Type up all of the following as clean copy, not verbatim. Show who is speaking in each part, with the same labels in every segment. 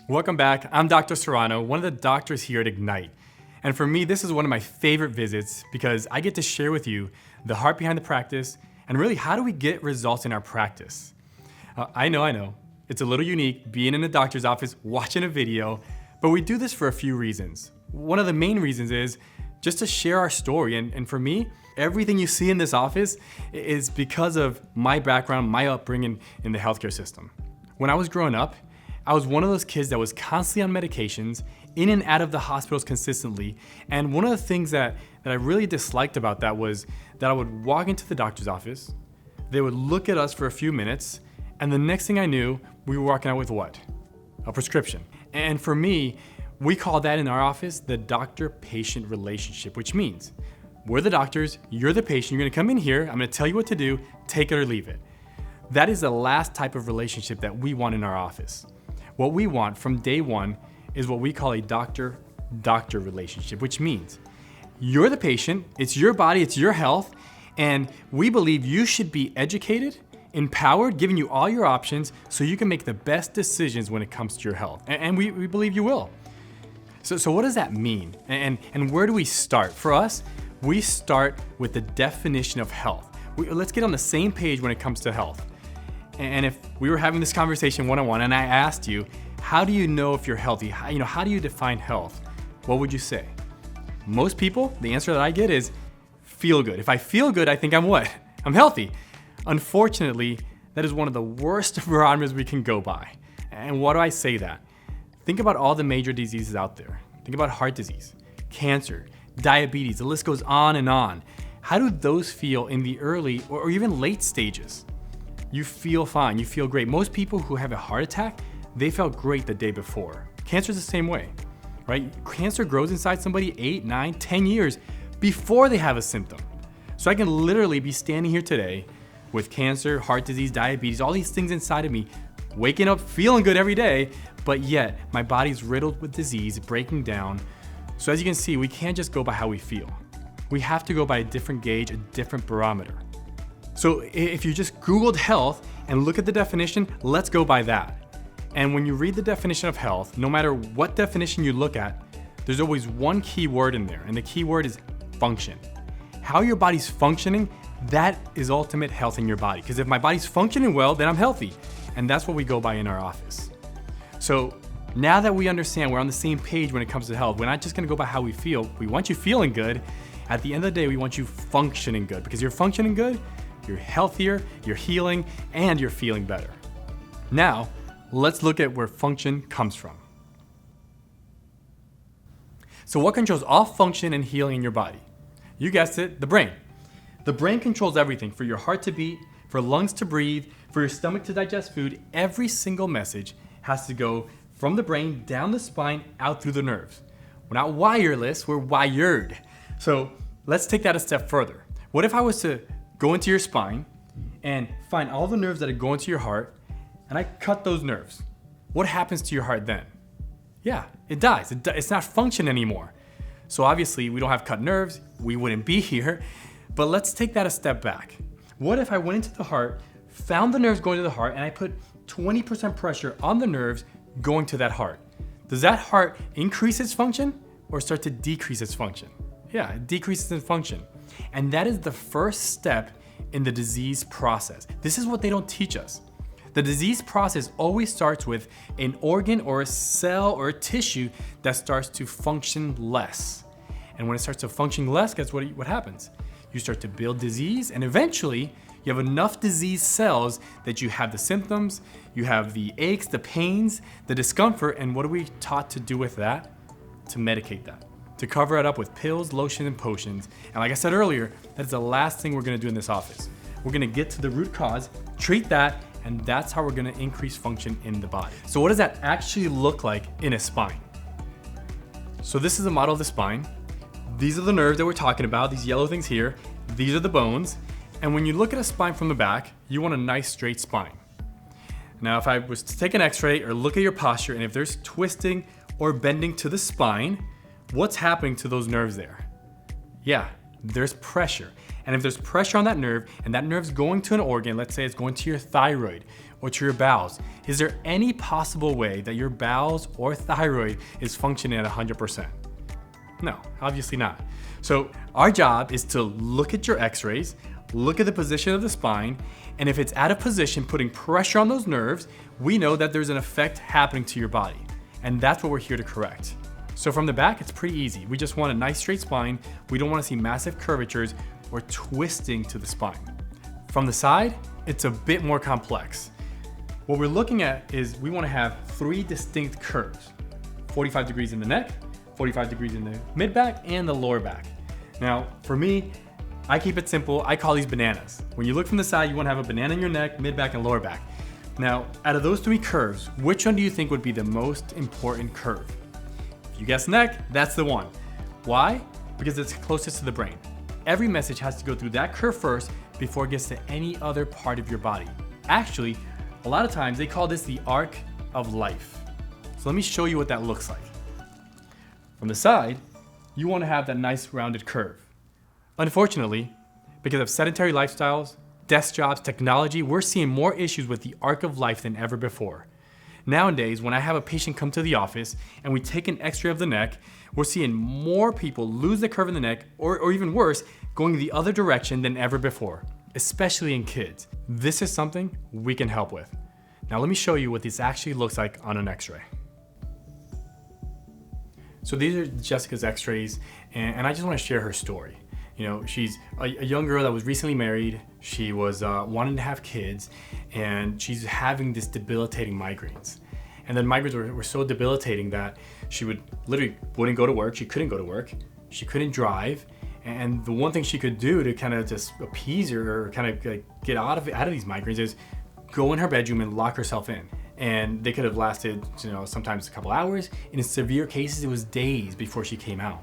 Speaker 1: Welcome back. I'm Dr. Serrano, one of the doctors here at Ignite. And for me, this is one of my favorite visits because I get to share with you the heart behind the practice and really how do we get results in our practice. I know, it's a little unique being in a doctor's office watching a video, but we do this for a few reasons. One of the main reasons is just to share our story. And for me, everything you see in this office is because of my background, my upbringing in the healthcare system. When I was growing up, I was one of those kids that was constantly on medications, in and out of the hospitals consistently. And one of the things that I really disliked about that was that I would walk into the doctor's office, they would look at us for a few minutes, and the next thing I knew, we were walking out with what? A prescription. And for me, we call that in our office the doctor-patient relationship, which means we're the doctors, you're the patient, you're gonna come in here, I'm gonna tell you what to do, take it or leave it. That is the last type of relationship that we want in our office. What we want from day one is what we call a doctor-doctor relationship, which means you're the patient, it's your body, it's your health, and we believe you should be educated, empowered, giving you all your options so you can make the best decisions when it comes to your health. And we believe you will. So what does that mean? And where do we start? For us, we start with the definition of health. Let's get on the same page when it comes to health. And if we were having this conversation one-on-one and I asked you, how do you know if you're healthy? How do you define health? What would you say? Most people, the answer that I get is feel good. If I feel good, I think I'm what? I'm healthy. Unfortunately, that is one of the worst barometers we can go by. And why do I say that? Think about all the major diseases out there. Think about heart disease, cancer, diabetes, the list goes on and on. How do those feel in the early or even late stages? You feel fine, you feel great. Most people who have a heart attack, they felt great the day before. Cancer is the same way, right? Cancer grows inside somebody 8, 9, 10 years before they have a symptom. So I can literally be standing here today with cancer, heart disease, diabetes, all these things inside of me, waking up feeling good every day, but yet my body's riddled with disease, breaking down. So as you can see, we can't just go by how we feel. We have to go by a different gauge, a different barometer. So if you just Googled health and look at the definition, let's go by that. And when you read the definition of health, no matter what definition you look at, there's always one key word in there, and the key word is function. How your body's functioning, that is ultimate health in your body. Because if my body's functioning well, then I'm healthy. And that's what we go by in our office. So now that we understand we're on the same page when it comes to health, we're not just gonna go by how we feel. We want you feeling good. At the end of the day, we want you functioning good. Because you're functioning good, you're healthier, you're healing, and you're feeling better. Now, let's look at where function comes from. So what controls all function and healing in your body? You guessed it, the brain. The brain controls everything, for your heart to beat, for lungs to breathe, for your stomach to digest food. Every single message has to go from the brain down the spine, out through the nerves. We're not wireless, we're wired. So let's take that a step further. What if I was to go into your spine and find all the nerves that are going to your heart, and I cut those nerves? What happens to your heart then? Yeah, it dies. It's not function anymore. So obviously we don't have cut nerves, we wouldn't be here, but let's take that a step back. What if I went into the heart, found the nerves going to the heart, and I put 20% pressure on the nerves going to that heart? Does that heart increase its function or start to decrease its function? Yeah, it decreases in function. And that is the first step in the disease process. This is what they don't teach us. The disease process always starts with an organ or a cell or a tissue that starts to function less. And when it starts to function less, guess what happens? You start to build disease, and eventually you have enough disease cells that you have the symptoms, you have the aches, the pains, the discomfort, and what are we taught to do with that? To medicate that. To cover it up with pills, lotion, and potions. And like I said earlier, that's the last thing we're gonna do in this office. We're gonna get to the root cause, treat that, and that's how we're gonna increase function in the body. So what does that actually look like in a spine? So this is a model of the spine. These are the nerves that we're talking about, these yellow things here. These are the bones. And when you look at a spine from the back, you want a nice straight spine. Now, if I was to take an x-ray or look at your posture, and if there's twisting or bending to the spine, what's happening to those nerves there? Yeah, there's pressure. And if there's pressure on that nerve and that nerve's going to an organ, let's say it's going to your thyroid or to your bowels, is there any possible way that your bowels or thyroid is functioning at 100%? No, obviously not. So our job is to look at your x-rays, look at the position of the spine, and if it's out of position, putting pressure on those nerves, we know that there's an effect happening to your body. And that's what we're here to correct. So from the back, it's pretty easy. We just want a nice straight spine. We don't want to see massive curvatures or twisting to the spine. From the side, it's a bit more complex. What we're looking at is we want to have 3 distinct curves: 45 degrees in the neck, 45 degrees in the mid back, and the lower back. Now, for me, I keep it simple. I call these bananas. When you look from the side, you want to have a banana in your neck, mid back, and lower back. Now, out of those 3 curves, which one do you think would be the most important curve? If you guess neck, that's the one. Why? Because it's closest to the brain. Every message has to go through that curve first before it gets to any other part of your body. Actually, a lot of times they call this the arc of life. So let me show you what that looks like. From the side, you want to have that nice rounded curve. Unfortunately, because of sedentary lifestyles, desk jobs, technology, we're seeing more issues with the arc of life than ever before. Nowadays, when I have a patient come to the office and we take an x-ray of the neck, we're seeing more people lose the curve in the neck, or even worse, going the other direction than ever before, especially in kids. This is something we can help with. Now let me show you what this actually looks like on an x-ray. So these are Jessica's x-rays, and I just want to share her story. You know, she's a young girl that was recently married. She was wanting to have kids, and she's having this debilitating migraines. And then migraines were so debilitating that she wouldn't go to work. She couldn't go to work. She couldn't drive. And the one thing she could do to kind of just appease her or kind of get out of these migraines is go in her bedroom and lock herself in. And they could have lasted, sometimes a couple hours. And in severe cases, it was days before she came out.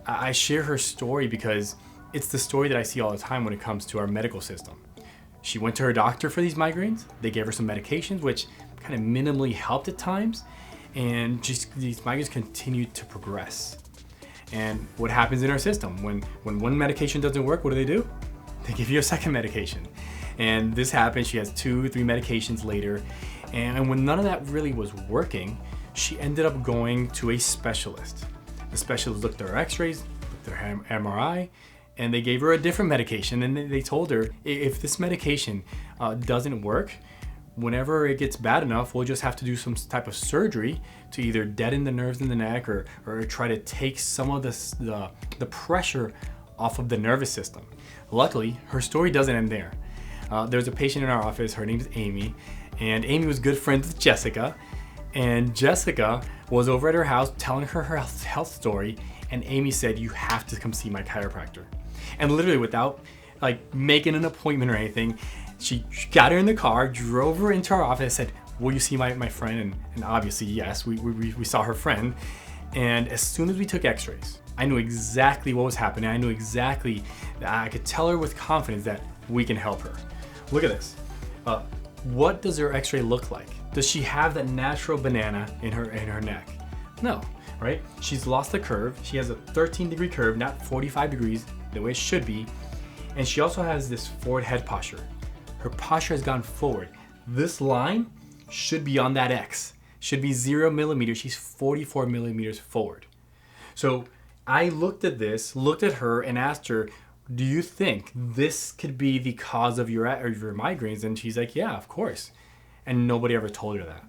Speaker 1: I share her story because it's the story that I see all the time when it comes to our medical system. She went to her doctor for these migraines. They gave her some medications, which kind of minimally helped at times. And just these migraines continued to progress. And what happens in our system? When one medication doesn't work, what do? They give you a second medication. And this happened. She has 2, 3 medications later. And when none of that really was working, she ended up going to a specialist. The specialist looked at her x-rays, looked at her MRI, and they gave her a different medication. And they told her, if this medication doesn't work, whenever it gets bad enough, we'll just have to do some type of surgery to either deaden the nerves in the neck or try to take some of the pressure off of the nervous system. Luckily, her story doesn't end there. There's a patient in our office, her name is Amy, and Amy was good friends with Jessica. And Jessica was over at her house telling her health story, and Amy said, "You have to come see my chiropractor." And literally without making an appointment or anything, she got her in the car, drove her into our office, said, "Will you see my friend?" And obviously, yes, we saw her friend. And as soon as we took x-rays, I knew exactly what was happening. I knew exactly that I could tell her with confidence that we can help her. Look at this. What does her x-ray look like? Does she have that natural banana in her neck? No, right? She's lost the curve. She has a 13-degree curve, not 45 degrees, the way it should be. And she also has this forward head posture. Her posture has gone forward. This line should be on that X. Should be 0 millimeters. She's 44 millimeters forward. So I looked at her and asked her, "Do you think this could be the cause of your migraines?" And she's like, "Yeah, of course." And nobody ever told her that.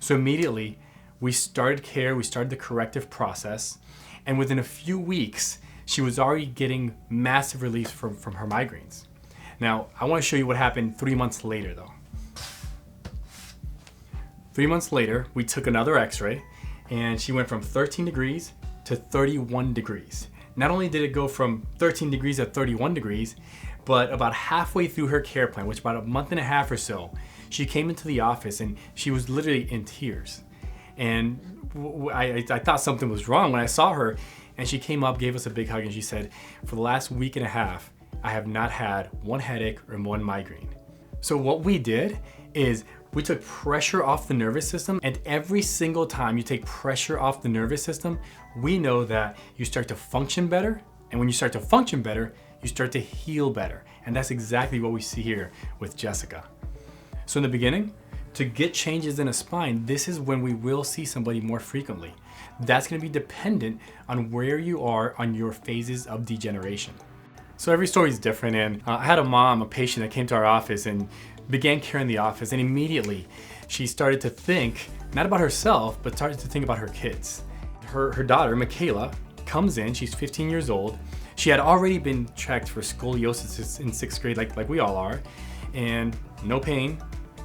Speaker 1: So immediately we started care, we started the corrective process, and within a few weeks, she was already getting massive relief from her migraines. Now, I want to show you what happened 3 months later though. 3 months later, we took another x-ray, and she went from 13 degrees to 31 degrees. Not only did it go from 13 degrees to 31 degrees, but about halfway through her care plan, which about a month and a half or so, she came into the office and she was literally in tears. And I thought something was wrong when I saw her, and she came up, gave us a big hug, and she said, "For the last week and a half, I have not had one headache or one migraine." So what we did is we took pressure off the nervous system, and every single time you take pressure off the nervous system, we know that you start to function better, and when you start to function better, you start to heal better. And that's exactly what we see here with Jessica. So in the beginning, to get changes in a spine, this is when we will see somebody more frequently. That's gonna be dependent on where you are on your phases of degeneration. So every story is different, and I had a patient that came to our office and began care in the office, and immediately she started to think, not about herself, but started to think about her kids. Her daughter, Michaela, comes in, she's 15 years old. She had already been checked for scoliosis in 6th grade, like we all are, and no pain,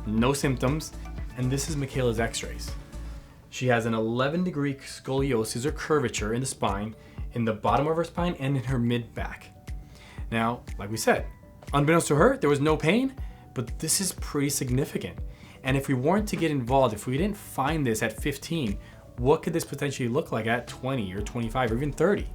Speaker 1: no symptoms, and this is Michaela's x-rays. She has an 11-degree scoliosis or curvature in the spine, in the bottom of her spine and in her mid-back. Now, like we said, unbeknownst to her, there was no pain, but this is pretty significant. And if we weren't to get involved, if we didn't find this at 15, what could this potentially look like at 20 or 25 or even 30?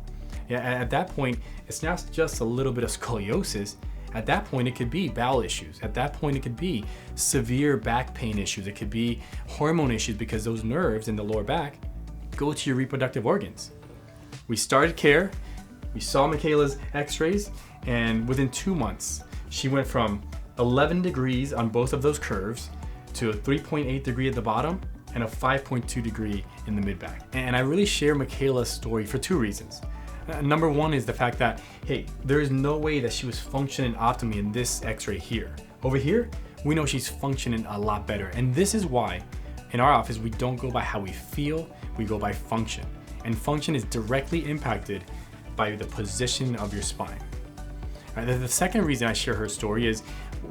Speaker 1: Yeah, at that point, it's not just a little bit of scoliosis. At that point, it could be bowel issues. At that point, it could be severe back pain issues. It could be hormone issues because those nerves in the lower back go to your reproductive organs. We started care. We saw Michaela's x-rays, and within 2 months, she went from 11 degrees on both of those curves to a 3.8 degree at the bottom and a 5.2 degree in the mid-back. And I really share Michaela's story for 2 reasons. Number one is the fact that, hey, there is no way that she was functioning optimally in this x-ray here. Over here, we know she's functioning a lot better. And this is why in our office, we don't go by how we feel, we go by function. And function is directly impacted by the position of your spine. The second reason I share her story is,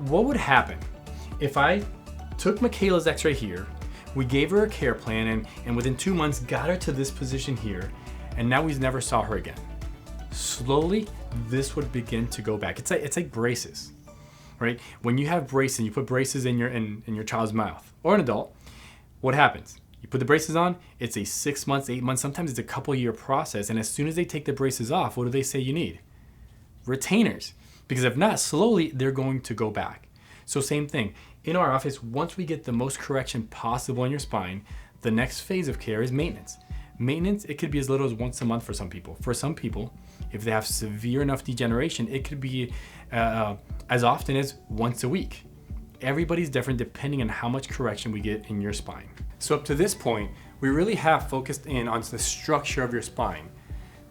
Speaker 1: what would happen if I took Michaela's x-ray here, we gave her a care plan, and within 2 months got her to this position here, and now we never saw her again. Slowly, this would begin to go back. It's like braces, right? When you have braces, you put braces in your child's mouth or an adult, what happens? You put the braces on, it's a 6 months, 8 months, sometimes it's a couple-year process, and as soon as they take the braces off, what do they say you need? Retainers. Because if not, slowly, they're going to go back. So same thing. In our office, once we get the most correction possible in your spine, the next phase of care is maintenance. Maintenance, it could be as little as once a month for some people. For some people, if they have severe enough degeneration, it could be as often as once a week. Everybody's different depending on how much correction we get in your spine. So up to this point, we really have focused in on the structure of your spine.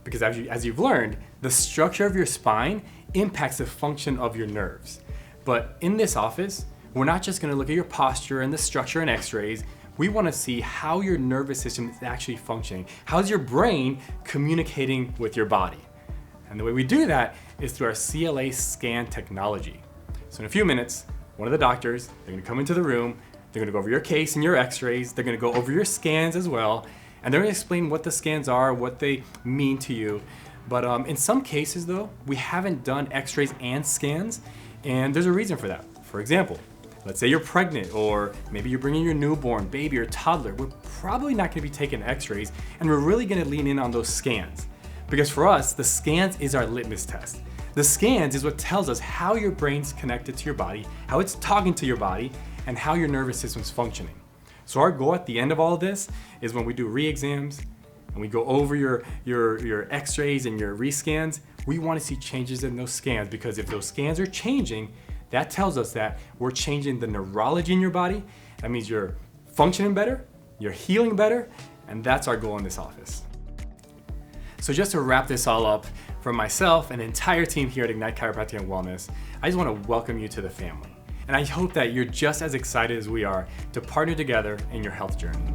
Speaker 1: Because as you've learned, the structure of your spine impacts the function of your nerves. But in this office, we're not just gonna look at your posture and the structure and x-rays. We wanna see how your nervous system is actually functioning. How's your brain communicating with your body? And the way we do that is through our CLA scan technology. So in a few minutes, one of the doctors, they're gonna come into the room, they're gonna go over your case and your x-rays, they're gonna go over your scans as well, and they're gonna explain what the scans are, what they mean to you. But in some cases though, we haven't done x-rays and scans, and there's a reason for that. For example, let's say you're pregnant, or maybe you're bringing your newborn, baby, or toddler. We're probably not gonna be taking x-rays, and we're really gonna lean in on those scans. Because for us, the scans is our litmus test. The scans is what tells us how your brain's connected to your body, how it's talking to your body, and how your nervous system's functioning. So our goal at the end of all of this is when we do re-exams and we go over your x-rays and your rescans, we want to see changes in those scans, because if those scans are changing, that tells us that we're changing the neurology in your body. That means you're functioning better, you're healing better, and that's our goal in this office. So just to wrap this all up, from myself and the entire team here at Ignite Chiropractic and Wellness, I just want to welcome you to the family. And I hope that you're just as excited as we are to partner together in your health journey.